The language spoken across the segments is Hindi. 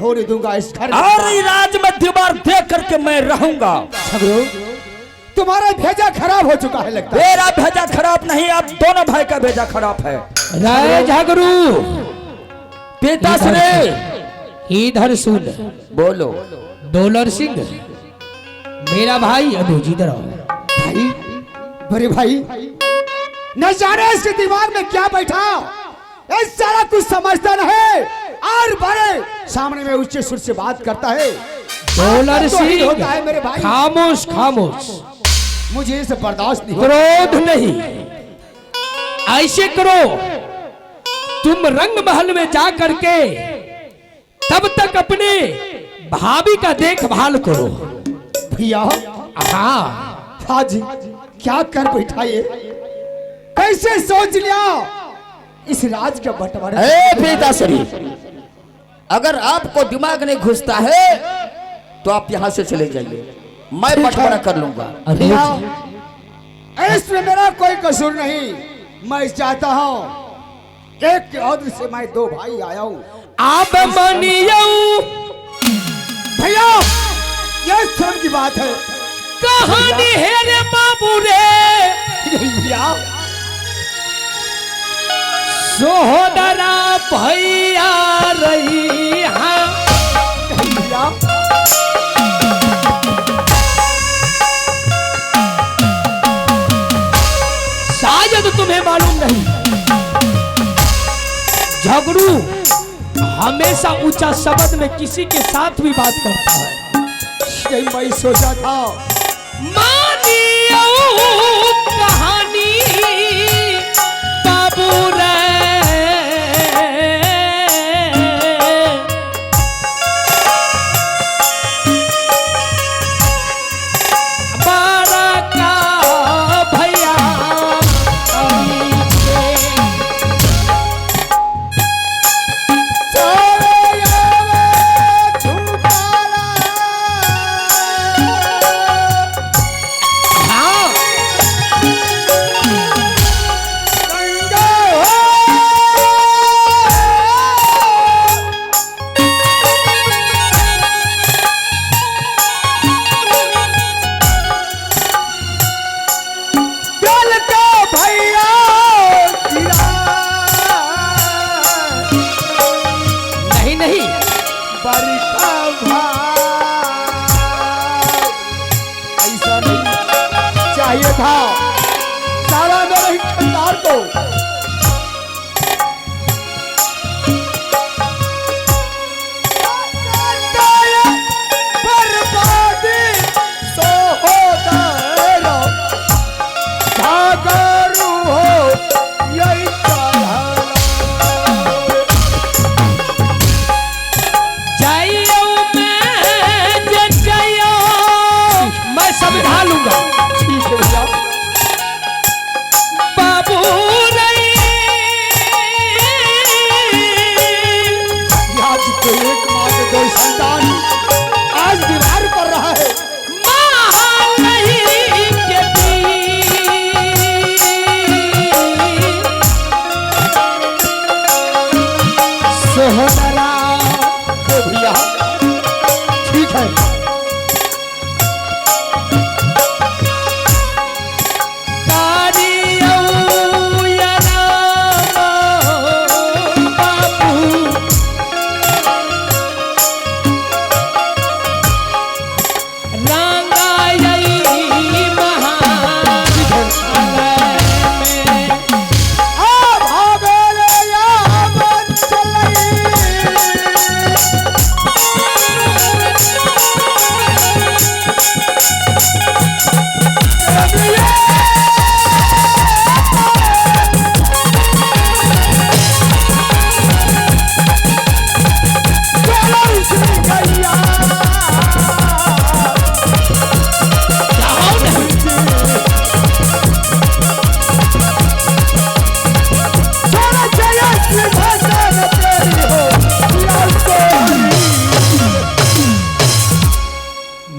होने दूंगा इस घर में। और राज में दीवार देख करके मैं रहूंगा। तुम्हारा भेजा खराब हो चुका है लगता है। मेरा भेजा खराब नहीं, आप दोनों भाई का भेजा खराब है। राय झगरू पिताश्री इधर सुन। बोलो। डॉलर सिंह मेरा भाई अनुज इधर आओ। भाई, बड़े भाई, न जाने इसके दिमाग में क्या बैठा, ये सारा कुछ समझता नहीं और बड़े सामने में ऊंचे सुर से बात करता है। डॉलर सिंह होता है मेरे भाई। खामोश खामोश, मुझे इसे बर्दाश्त नहीं। क्रोध नहीं, ऐसे करो तुम रंग महल में जा करके तब तक अपने भाभी का देखभाल करो। भैया हाँ आज क्या कर बैठा ये, कैसे सोच लिया इस राज का बंटवारा। पिताश्री अगर आपको दिमाग नहीं घुसता है तो आप यहाँ से चले जाइए, मैं बंटवारा कर लूंगा। भैया इसमें मेरा कोई कसूर नहीं, मैं चाहता हूँ एक के औध से मैं दो भाई आया हूँ। आप मानियो भैया ये शर्म की बात है। कहानी है रे बाबू रे, नहीं भैया, सोहदरा भैया रही हाँ। नहीं भैया, शायद तुम्हें मालूम नहीं, झगड़ू हमेशा ऊंचा शब्द में किसी के साथ भी बात करता है। यही मैं सोचा था। मानियो कहानी बाबू रे, बड़ा का भैया ऐसा नहीं चाहिए था, सारा मेरे ही खंडार को। बर्बादी सोहोदरो जागरू हो यही समझा लूंगा। ठीक है भैया। बाबू आज तो एक माँ के दो संतान आज दीवार पर रहा है। सोहदरा भैया ठीक है,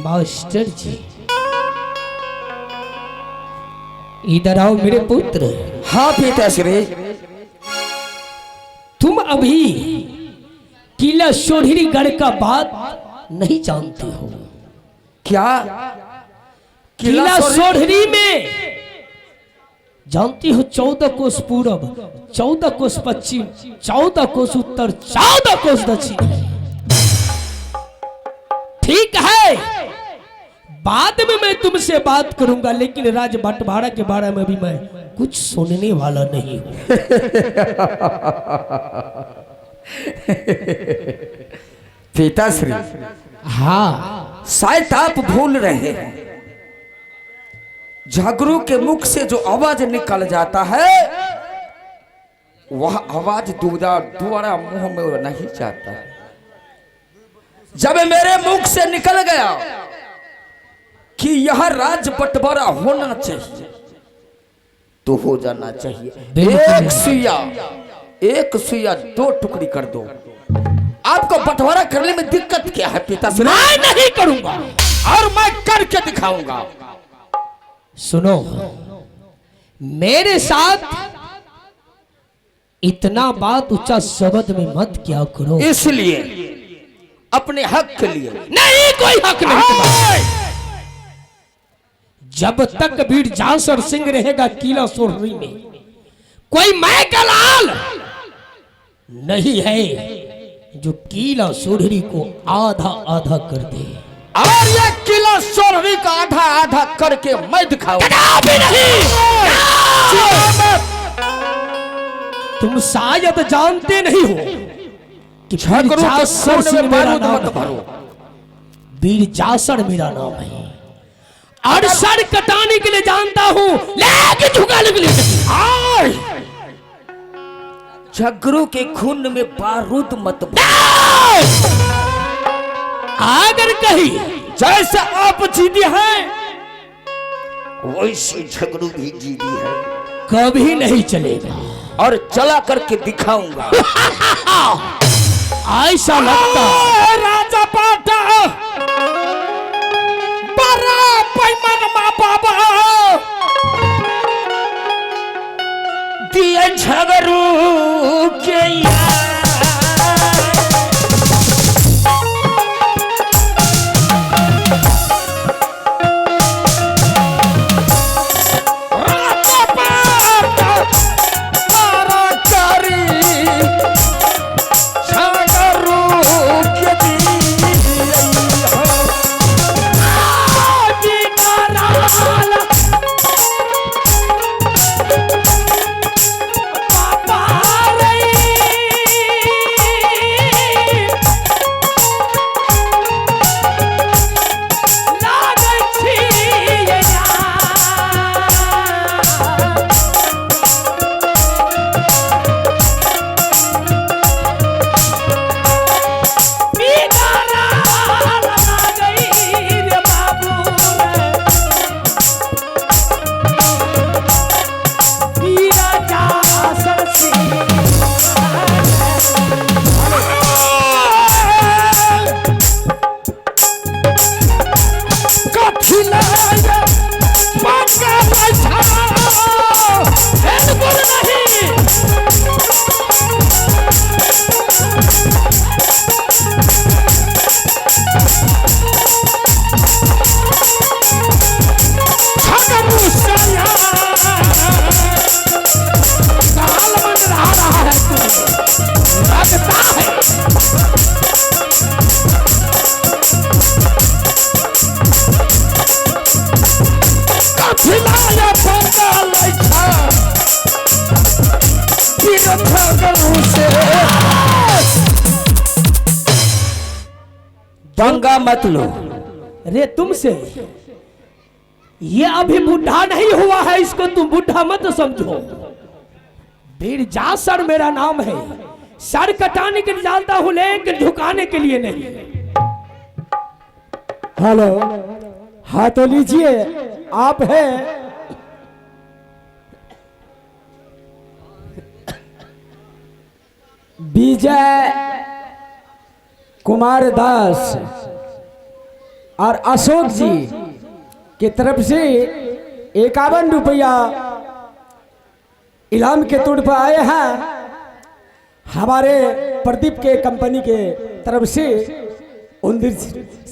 मास्टर जी इधर आओ मेरे पुत्र। हाँ पिताश्री। तुम अभी किला सोढ़ी गढ़ का बात नहीं जानते हो क्या? किला सोढ़ी में जानती हो 14 कोस पूरब, 14 कोस पश्चिम, 14 कोस उत्तर, 14 कोस दक्षिण। ठीक है, बाद में मैं तुमसे बात करूंगा, लेकिन राज बंटवारा के बारे में भी मैं कुछ सुनने वाला नहीं हूं। पिताश्री, हाँ, शायद आप भूल रहे हैं, झगड़ू के मुख से जो आवाज निकल जाता है वह आवाज दोबारा मुंह में नहीं जाता है। जब मेरे मुख से निकल गया कि यह राज बंटवारा होना चाहिए तो हो जाना चाहिए। एक सुइया 2 टुकड़ी कर दो। आपको बंटवारा करने में दिक्कत क्या है पिताश्री? मैं नहीं करूंगा और मैं करके दिखाऊंगा। सुनो, मेरे साथ इतना बात ऊंचा शब्द में मत क्या करो, इसलिए अपने हक के लिए। नहीं, कोई हक नहीं तुम्हारा। जब तक वीर जासर सिंह रहेगा किला सोढ़ी में, कोई मैं का लाल नहीं है जो किला सोढ़ी को आधा आधा कर दे। और ये किला सोढ़ी का आधा आधा करके मैं दिखाऊंगा। नहीं, तुम शायद जानते नहीं हो कि झगड़ू के जासर खून सिंह में मेरा बारूद नाम मत भरो। है, वीर जासर मेरा नाम है, और सर कटाने के लिए जानता हूं, लेकिन झुकाने के लिए नहीं। झगड़ू के खून में बारूद मत भरो। अगर कहीं जैसे आप जीदी हैं वैसे झगड़ू भी जीदी है। कभी नहीं चलेगा और चला करके दिखाऊंगा। ऐसा लगता राजा पाटा बड़ा पैमान माँ बाबा दिए झगड़ू के पंगा मत लो। रे तुमसे ये अभी बुढ़ा नहीं हुआ है, इसको तुम बुढ़ा मत समझो। वीर जासर मेरा नाम है, सर कटाने के लिए जानता हूं, लेकिन झुकाने के लिए नहीं। हेलो, हाँ तो लीजिए, आप हैं? विजय कुमार दास और अशोक जी की तरफ से 51 रुपया इनाम के तौर पर आए हैं। हमारे प्रदीप के कंपनी के तरफ से उन्दिर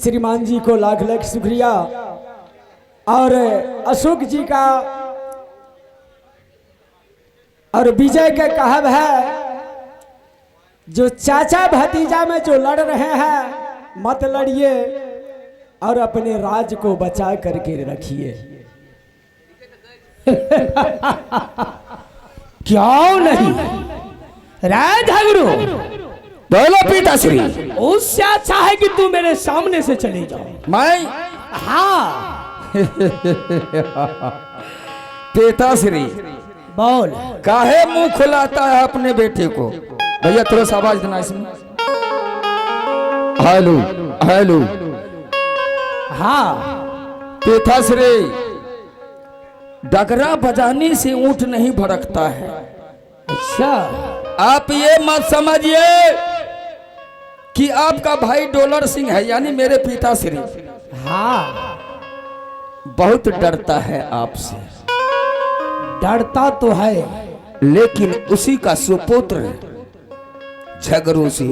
श्रीमान जी को लाख लाख शुक्रिया, और अशोक जी का और विजय का कहब है, जो चाचा भतीजा में जो लड़ रहे हैं मत लड़िए और अपने राज को बचा करके रखिए। क्यों नहीं राज झगड़ू, बोलो पिताश्री। उससे अच्छा है कि तू मेरे सामने से चले जाओ। मैं हाँ पिताश्री बोल। काहे मुंह खुलाता है अपने बेटे को? भैया थोड़ा सा आवाज देना इसमें। Hello hello. हाँ पिताश्री, डगरा बजाने से ऊंट नहीं भड़कता है। अच्छा, आप ये मत समझिए कि आपका भाई डॉलर सिंह है, यानी मेरे पिताश्री हाँ बहुत डरता है आपसे। डरता तो है, लेकिन उसी का सुपुत्र झगड़ू से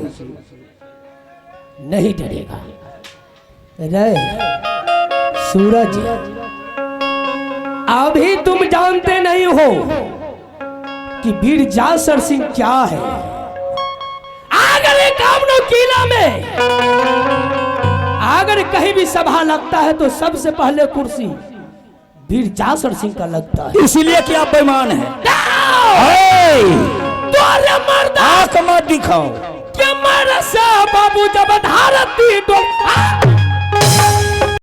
नहीं डरेगा। रे सूरज, अभी तुम जानते नहीं हो कि वीर जासर सिंह क्या है। अगर एक कामनो किला में अगर कहीं भी सभा लगता है तो सबसे पहले कुर्सी वीर जासर सिंह का लगता है। इसलिए कि आप बेईमान हैं। मर्द आंख मत दिखाओ। बाबू जब भारत